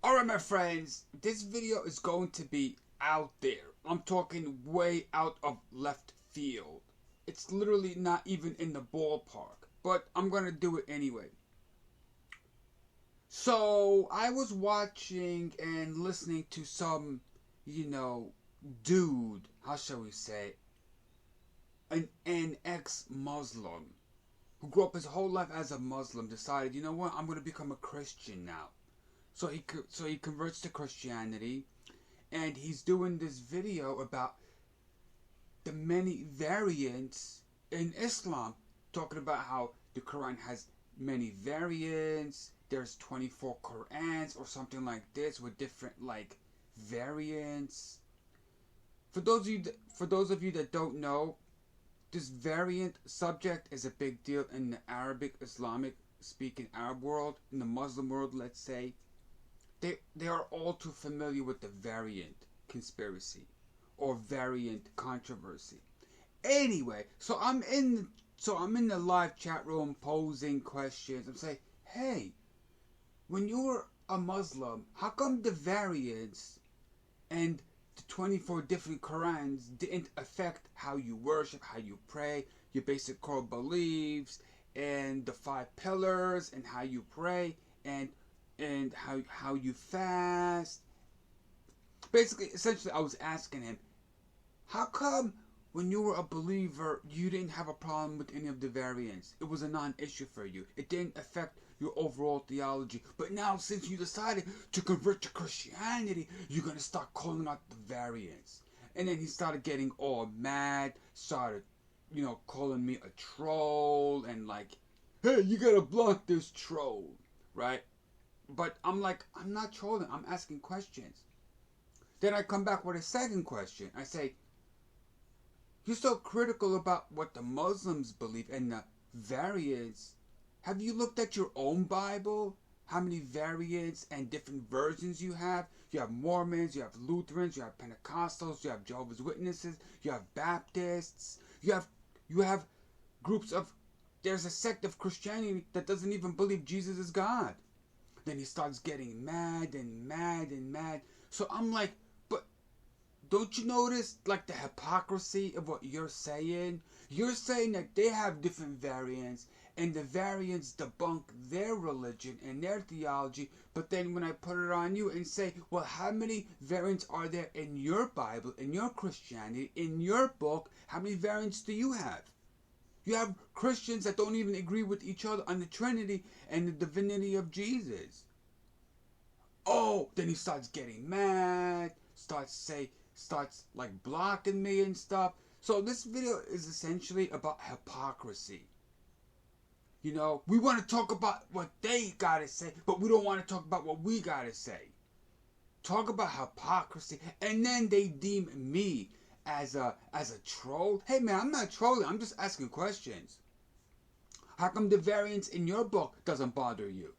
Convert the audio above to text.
Alright my friends, this video is going to be out there. I'm talking way out of left field. It's literally not even in the ballpark, but I'm going to do it anyway. So, I was watching and listening to some, dude, how shall we say, an ex-Muslim who grew up his whole life as a Muslim, decided, you know what, I'm going to become a Christian now. So he converts to Christianity, and he's doing this video about the many variants in Islam, talking about how the Quran has many variants. There's 24 Qur'ans or something like this with different variants. For those of you that don't know, this variant subject is a big deal in the Arabic, Islamic speaking Arab world, in the Muslim world, let's say. They are all too familiar with the variant conspiracy or variant controversy. Anyway, so I'm in the live chat room posing questions. I'm saying, hey, when you were a Muslim, how come the variants and the 24 different Qurans didn't affect how you worship, how you pray, your basic core beliefs, and the 5 pillars, and how you pray, and how you fast? Basically, essentially, I was asking him, how come when you were a believer, you didn't have a problem with any of the variants? It was a non-issue for you. It didn't affect your overall theology. But now, since you decided to convert to Christianity, you're going to start calling out the variants. And then he started getting all mad, started, calling me a troll, and hey, you got to block this troll, right? But I'm like, I'm not trolling, I'm asking questions. Then I come back with a second question. I say, you're so critical about what the Muslims believe and the variants. Have you looked at your own Bible? How many variants and different versions you have? You have Mormons, you have Lutherans, you have Pentecostals, you have Jehovah's Witnesses, you have Baptists, you have groups of, there's a sect of Christianity that doesn't even believe Jesus is God. Then he starts getting mad and mad and mad. So I'm like, but don't you notice the hypocrisy of what you're saying? You're saying that they have different variants, and the variants debunk their religion and their theology. But then when I put it on you and say, well, how many variants are there in your Bible, in your Christianity, in your book? How many variants do you have? You have Christians that don't even agree with each other on the Trinity and the divinity of Jesus. Oh, then he starts getting mad, starts blocking me and stuff. So this video is essentially about hypocrisy. We want to talk about what they gotta say, but we don't want to talk about what we gotta say. Talk about hypocrisy, and then they deem me as a troll. Hey man, I'm not trolling, I'm just asking questions. How come the variants in your book doesn't bother you?